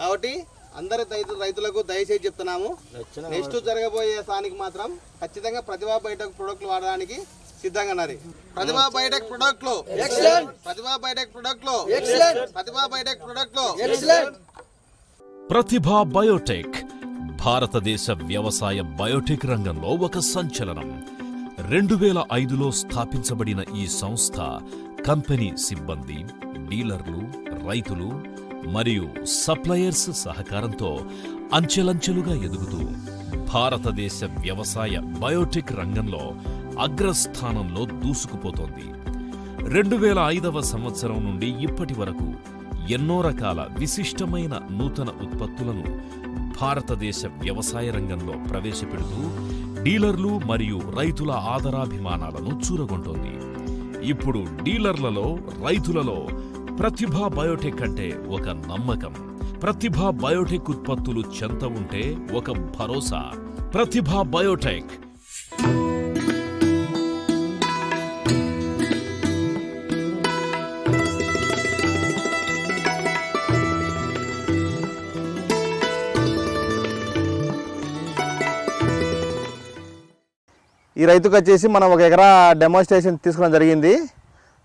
కాబట్టి అందరి రైతులకు దయచేసి చెప్తున్నాము, నెక్స్ట్ జరగబోయే స్థానికి మాత్రం ఖచ్చితంగా ప్రతిభా బయోటెక్ ప్రొడక్ట్లు వాడడానికి సిద్ధంగా ఉన్నది. ప్రతిభా బయోటెక్ ప్రొడక్ట్లు, ప్రతిభా బయోటెక్ ప్రొడక్ట్లు, ప్రతిభా బయోటెక్ ప్రొడక్ట్లు. ప్రతిభా బయోటెక్ భారతదేశ వ్యవసాయ బయోటెక్ రంగంలో ఒక సంచలనం. 2005లో స్థాపించబడిన ఈ సంస్థ కంపెనీ సిబ్బంది, డీలర్లు, రైతులు మరియు సప్లయర్స్ సహకారంతో అంచెలంచెలుగా ఎదుగుతూ భారతదేశ వ్యవసాయ బయోటెక్ రంగంలో అగ్రస్థానంలో దూసుకుపోతోంది. 2005వ సంవత్సరం నుండి ఇప్పటి వరకు ఎన్నో రకాల విశిష్టమైన నూతన ఉత్పత్తులను భారతదేశ వ్యవసాయ రంగంలో ప్రవేశపెడుతూ డీలర్లు మరియు రైతుల ఆదరాభిమానాలను చూరగొంటోంది. ఇప్పుడు డీలర్లలో, రైతులలో ప్రతిభా బయోటెక్ అంటే ఒక నమ్మకం. ప్రతిభా బయోటెక్ ఉత్పత్తులు చెంత ఉంటే ఒక భరోసా. ప్రతిభా బయోటెక్. ఈ రైతుకు వచ్చేసి మనం 1 ఎకరా డెమోన్స్ట్రేషన్ తీసుకోవడం జరిగింది.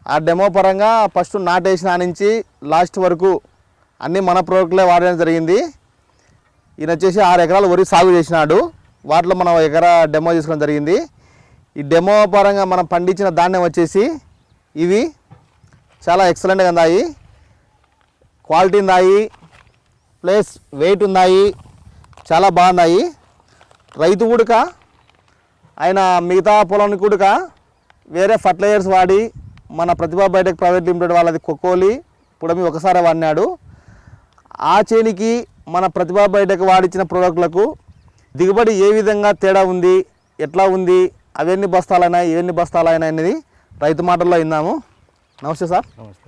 ఆ డెమో పరంగా ఫస్ట్ నాటేసిన నుంచి లాస్ట్ వరకు అన్నీ మన ప్రోడక్ట్లే వాడడం జరిగింది. ఈయన వచ్చేసి 6 ఎకరాలు వరి సాగు చేసినాడు. వాటిలో మనం 1 ఎకరా డెమో తీసుకోవడం జరిగింది. ఈ డెమో పరంగా మనం పండించిన ధాన్యం వచ్చేసి ఇవి చాలా ఎక్సలెంట్గా ఉన్నాయి, క్వాలిటీ ఉన్నాయి, ప్లస్ వెయిట్ ఉన్నాయి, చాలా బాగున్నాయి. రైతు కూడా ఆయన మిగతా పొలాన్ని కూడా వేరే ఫర్టిలైజర్స్ వాడి మన ప్రతిభా బయోటెక్ ప్రైవేట్ లిమిటెడ్ వాళ్ళది కొక్కోలి పుడమి ఒకసారి వాడినాడు. ఆ చేనికి మన ప్రతిభా బయోటెక్ వాడిచ్చిన ప్రోడక్ట్లకు దిగుబడి ఏ విధంగా తేడా ఉంది, ఎట్లా ఉంది, అవన్నీ బస్తాలైనా ఇవన్నీ బస్తాలైనా అనేది రైతు మాటల్లో విన్నాము. నమస్తే సార్.